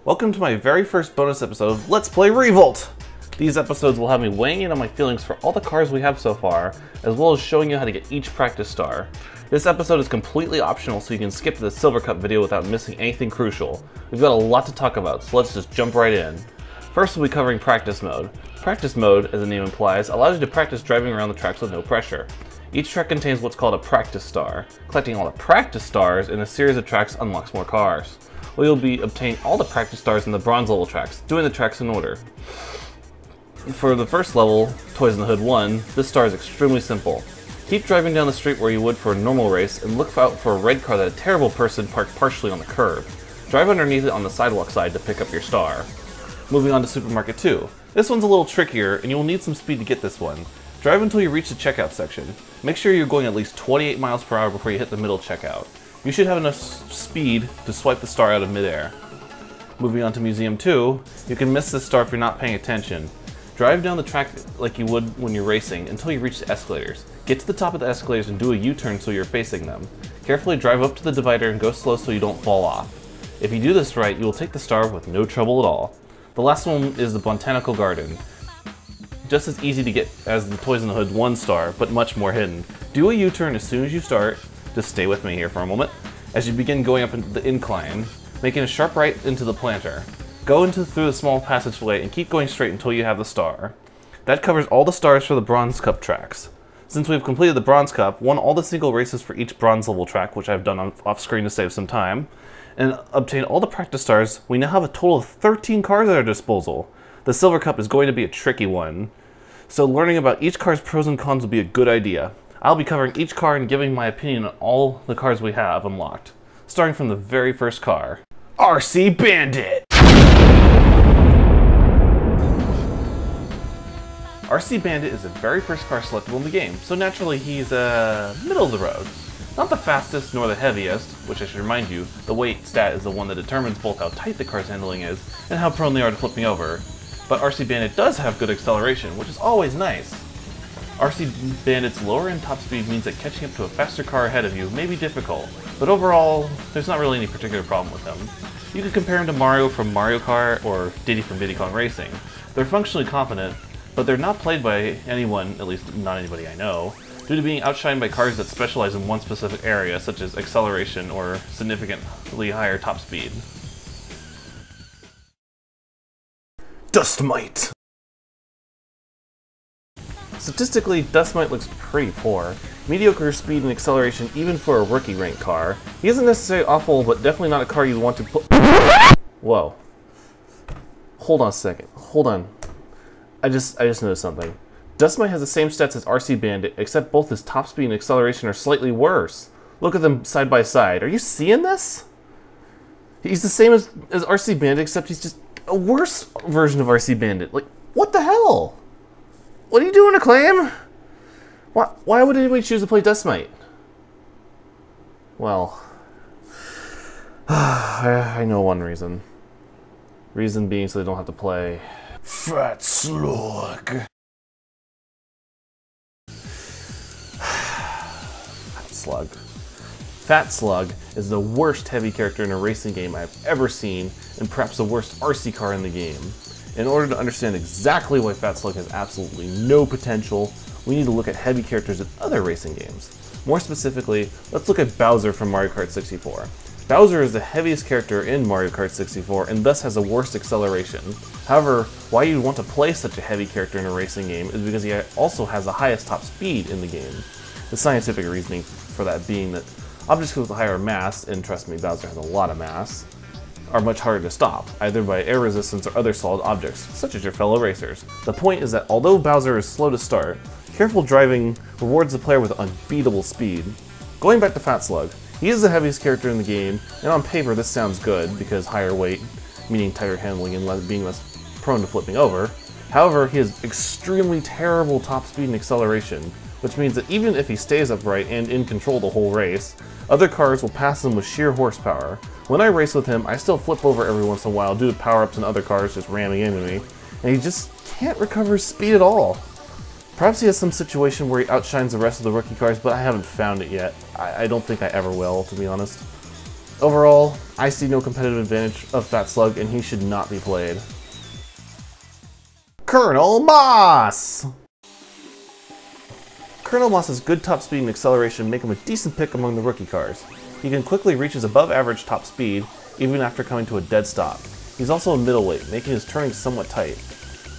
Welcome to my very first bonus episode of Let's Play Revolt! These episodes will have me weighing in on my feelings for all the cars we have so far, as well as showing you how to get each practice star. This episode is completely optional, so you can skip to the Silver Cup video without missing anything crucial. We've got a lot to talk about, so let's just jump right in. First, we'll be covering Practice Mode. Practice Mode, as the name implies, allows you to practice driving around the tracks with no pressure. Each track contains what's called a practice star. Collecting all the practice stars in a series of tracks unlocks more cars. We will be obtaining all the practice stars in the bronze level tracks, doing the tracks in order. For the first level, Toys in the Hood 1, this star is extremely simple. Keep driving down the street where you would for a normal race, and look out for a red car that a terrible person parked partially on the curb. Drive underneath it on the sidewalk side to pick up your star. Moving on to Supermarket 2. This one's a little trickier, and you will need some speed to get this one. Drive until you reach the checkout section. Make sure you're going at least 28 miles per hour before you hit the middle checkout. You should have enough speed to swipe the star out of midair. Moving on to Museum 2, you can miss this star if you're not paying attention. Drive down the track like you would when you're racing until you reach the escalators. Get to the top of the escalators and do a U-turn so you're facing them. Carefully drive up to the divider and go slow so you don't fall off. If you do this right, you will take the star with no trouble at all. The last one is the Botanical Garden. Just as easy to get as the Toys in the Hood 1 star, but much more hidden. Do a U-turn as soon as you start. Just stay with me here for a moment. As you begin going up the incline, making a sharp right into the planter. Go through the small passageway and keep going straight until you have the star. That covers all the stars for the Bronze Cup tracks. Since we've completed the Bronze Cup, won all the single races for each bronze level track, which I've done off screen to save some time, and obtained all the practice stars, we now have a total of 13 cars at our disposal. The Silver Cup is going to be a tricky one, so learning about each car's pros and cons will be a good idea. I'll be covering each car and giving my opinion on all the cars we have unlocked, starting from the very first car. RC Bandit! RC Bandit is the very first car selectable in the game, so naturally he's middle of the road. Not the fastest nor the heaviest, which I should remind you, the weight stat is the one that determines both how tight the car's handling is and how prone they are to flipping over. But RC Bandit does have good acceleration, which is always nice. RC Bandit's lower end top speed means that catching up to a faster car ahead of you may be difficult, but overall, there's not really any particular problem with him. You could compare him to Mario from Mario Kart or Diddy from Diddy Kong Racing. They're functionally competent, but they're not played by anyone, at least not anybody I know, due to being outshined by cars that specialize in one specific area, such as acceleration or significantly higher top speed. Dust Mite! Statistically, Dust Mite looks pretty poor. Mediocre speed and acceleration even for a rookie rank car. He isn't necessarily awful, but definitely not a car you'd want to put. Whoa. Hold on a second. Hold on. I just noticed something. Dust Mite has the same stats as RC Bandit, except both his top speed and acceleration are slightly worse. Look at them side by side. Are you seeing this? He's the same as RC Bandit, except he's just a worse version of RC Bandit. Like, what the hell? What are you doing, Acclaim? Why would anybody choose to play Dust Mite? Well, I know one reason. Reason being so they don't have to play Fat Slug. Fat Slug. Fat Slug is the worst heavy character in a racing game I've ever seen, and perhaps the worst RC car in the game. In order to understand exactly why Fat Slug has absolutely no potential, we need to look at heavy characters in other racing games. More specifically, let's look at Bowser from Mario Kart 64. Bowser is the heaviest character in Mario Kart 64 and thus has the worst acceleration. However, why you'd want to play such a heavy character in a racing game is because he also has the highest top speed in the game. The scientific reasoning for that being that objects with a higher mass, and trust me, Bowser has a lot of mass, are much harder to stop, either by air resistance or other solid objects, such as your fellow racers. The point is that although Bowser is slow to start, careful driving rewards the player with unbeatable speed. Going back to Fat Slug, he is the heaviest character in the game, and on paper this sounds good, because higher weight, meaning tighter handling and being less prone to flipping over. However, he has extremely terrible top speed and acceleration, which means that even if he stays upright and in control the whole race, other cars will pass him with sheer horsepower. When I race with him, I still flip over every once in a while due to power-ups and other cars just ramming into me, and he just can't recover his speed at all. Perhaps he has some situation where he outshines the rest of the rookie cars, but I haven't found it yet. I don't think I ever will, to be honest. Overall, I see no competitive advantage of Fat Slug, and he should not be played. Colonel Moss! Colonel Moss's good top speed and acceleration make him a decent pick among the rookie cars. He can quickly reach his above average top speed, even after coming to a dead stop. He's also a middleweight, making his turning somewhat tight.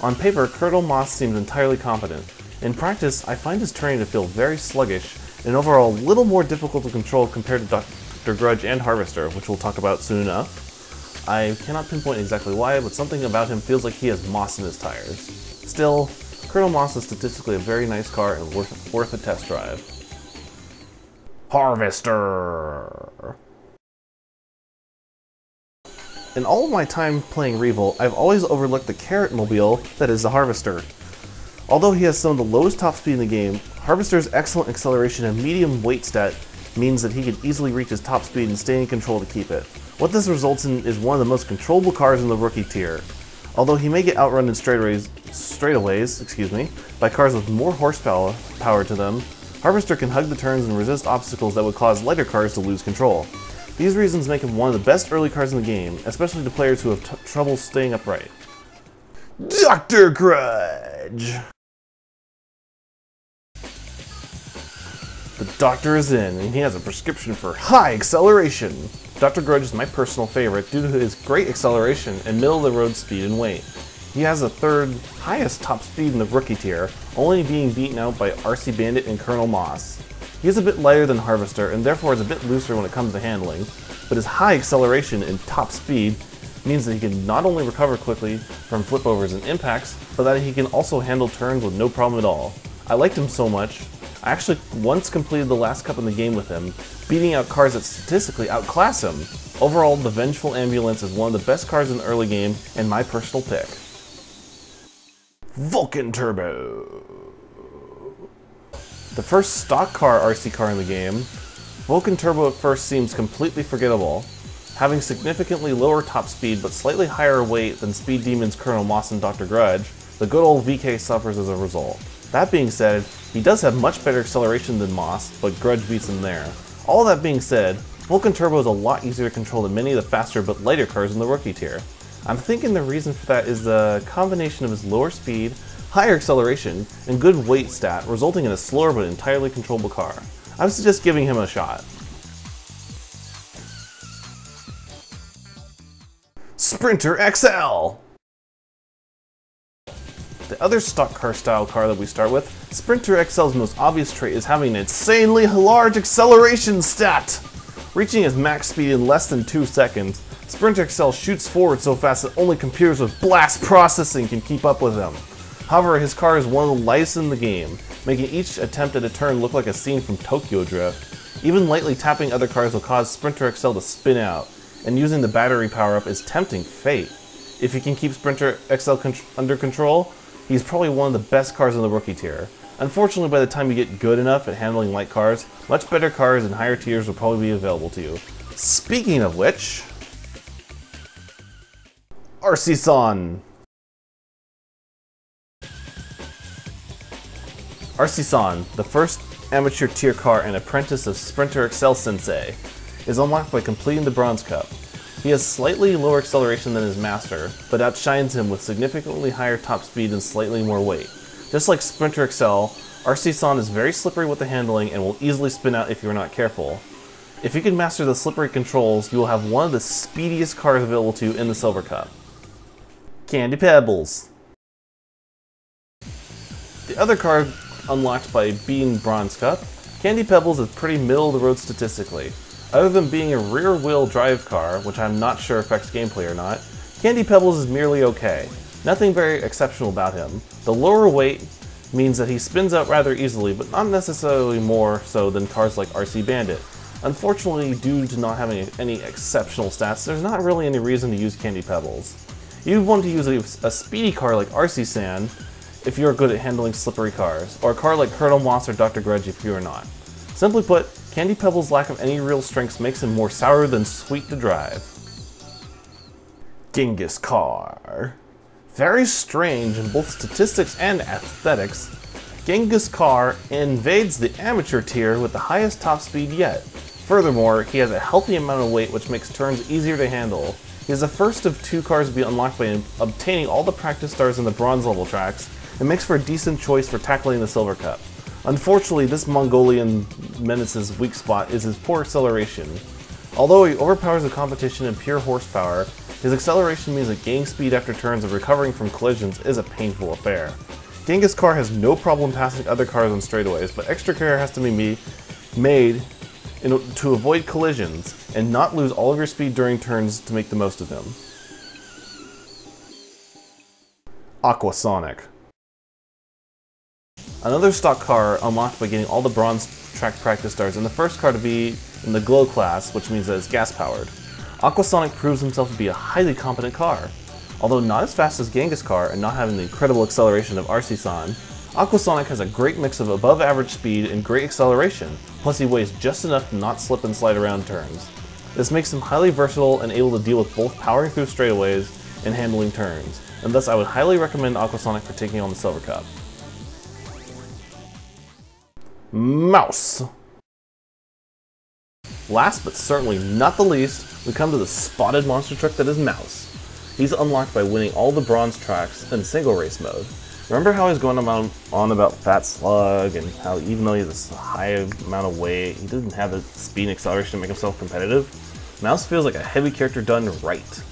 On paper, Colonel Moss seems entirely competent. In practice, I find his turning to feel very sluggish, and overall a little more difficult to control compared to Dr. Grudge and Harvester, which we'll talk about soon enough. I cannot pinpoint exactly why, but something about him feels like he has moss in his tires. Still, Colonel Moss is statistically a very nice car and worth a test drive. Harvester! In all of my time playing Revolt, I've always overlooked the carrot mobile that is the Harvester. Although he has some of the lowest top speed in the game, Harvester's excellent acceleration and medium weight stat means that he can easily reach his top speed and stay in control to keep it. What this results in is one of the most controllable cars in the rookie tier. Although he may get outrun in straightaways, by cars with more horsepower to them, Harvester can hug the turns and resist obstacles that would cause lighter cars to lose control. These reasons make him one of the best early cars in the game, especially to players who have trouble staying upright. Dr. Grudge! The doctor is in, and he has a prescription for high acceleration. Dr. Grudge is my personal favorite due to his great acceleration and middle-of-the-road speed and weight. He has the third highest top speed in the rookie tier, only being beaten out by RC Bandit and Colonel Moss. He is a bit lighter than Harvester and therefore is a bit looser when it comes to handling, but his high acceleration and top speed means that he can not only recover quickly from flipovers and impacts, but that he can also handle turns with no problem at all. I liked him so much, I actually once completed the last cup in the game with him, beating out cars that statistically outclass him. Overall, the Vengeful Ambulance is one of the best cars in the early game, and my personal pick. Vulcan Turbo. The first stock car RC car in the game, Vulcan Turbo at first seems completely forgettable. Having significantly lower top speed but slightly higher weight than Speed Demon's Colonel Moss and Dr. Grudge, the good old VK suffers as a result. That being said, he does have much better acceleration than Moss, but Grudge beats him there. All that being said, Vulcan Turbo is a lot easier to control than many of the faster but lighter cars in the rookie tier. I'm thinking the reason for that is the combination of his lower speed, higher acceleration, and good weight stat, resulting in a slower but entirely controllable car. I would suggest giving him a shot. Sprinter XL! The other stock car style car that we start with, Sprinter XL's most obvious trait is having an insanely large acceleration stat! Reaching his max speed in less than 2 seconds, Sprinter XL shoots forward so fast that only computers with blast processing can keep up with him. However, his car is one of the lightest in the game, making each attempt at a turn look like a scene from Tokyo Drift. Even lightly tapping other cars will cause Sprinter XL to spin out, and using the battery power-up is tempting fate. If you can keep Sprinter XL under control, he's probably one of the best cars in the rookie tier. Unfortunately, by the time you get good enough at handling light cars, much better cars in higher tiers will probably be available to you. Speaking of which, RC-san! RC-san, the first amateur tier car and apprentice of Sprinter XL Sensei, is unlocked by completing the Bronze Cup. He has slightly lower acceleration than his master, but outshines him with significantly higher top speed and slightly more weight. Just like Sprinter XL, RC-san is very slippery with the handling and will easily spin out if you're not careful. If you can master the slippery controls, you will have one of the speediest cars available to you in the Silver Cup. Candy Pebbles. The other car unlocked by beating Bronze Cup, Candy Pebbles is pretty middle of the road statistically. Other than being a rear-wheel drive car, which I'm not sure affects gameplay or not, Candy Pebbles is merely okay. Nothing very exceptional about him. The lower weight means that he spins out rather easily, but not necessarily more so than cars like RC Bandit. Unfortunately, due to not having any exceptional stats, there's not really any reason to use Candy Pebbles. You'd want to use a speedy car like RC San if you're good at handling slippery cars, or a car like Colonel Moss or Dr. Grudge if you are not. Simply put, Candy Pebbles' lack of any real strengths makes him more sour than sweet to drive. Genghis Car. Very strange in both statistics and aesthetics, Genghis Car invades the amateur tier with the highest top speed yet. Furthermore, he has a healthy amount of weight which makes turns easier to handle. He is the first of 2 cars to be unlocked by obtaining all the practice stars in the bronze level tracks, and makes for a decent choice for tackling the Silver Cup. Unfortunately, this Mongolian menace's weak spot is his poor acceleration. Although he overpowers the competition in pure horsepower, his acceleration means that gaining speed after turns and recovering from collisions is a painful affair. Genghis' car has no problem passing other cars on straightaways, but extra care has to be made to avoid collisions and not lose all of your speed during turns to make the most of them. Aquasonic. Another stock car unlocked by getting all the bronze track practice stars, and the first car to be in the glow class, which means that it's gas powered. Aquasonic proves himself to be a highly competent car. Although not as fast as Genghis' car and not having the incredible acceleration of RC-san, Aquasonic has a great mix of above average speed and great acceleration, plus he weighs just enough to not slip and slide around turns. This makes him highly versatile and able to deal with both powering through straightaways and handling turns, and thus I would highly recommend Aquasonic for taking on the Silver Cup. Mouse. Last but certainly not the least, we come to the spotted monster truck that is Mouse. He's unlocked by winning all the bronze tracks in single race mode. Remember how I was going on about Fat Slug and how even though he has a high amount of weight, he doesn't have the speed and acceleration to make himself competitive? Mouse feels like a heavy character done right.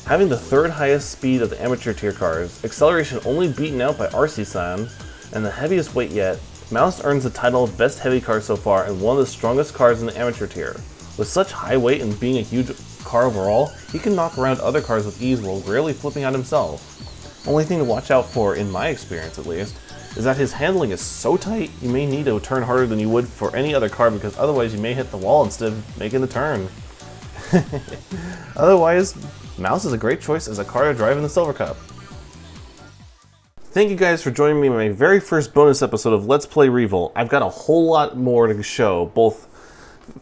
Having the 3rd highest speed of the amateur tier cars, acceleration only beaten out by RC-san, and the heaviest weight yet, Mouse earns the title of best heavy car so far and one of the strongest cars in the amateur tier. With such high weight and being a huge car overall, he can knock around other cars with ease while rarely flipping out himself. Only thing to watch out for, in my experience at least, is that his handling is so tight you may need to turn harder than you would for any other car because otherwise you may hit the wall instead of making the turn. Otherwise, Mouse is a great choice as a car to drive in the Silver Cup. Thank you guys for joining me in my very first bonus episode of Let's Play Revolt. I've got a whole lot more to show, both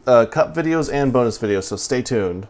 cup videos and bonus videos, so stay tuned.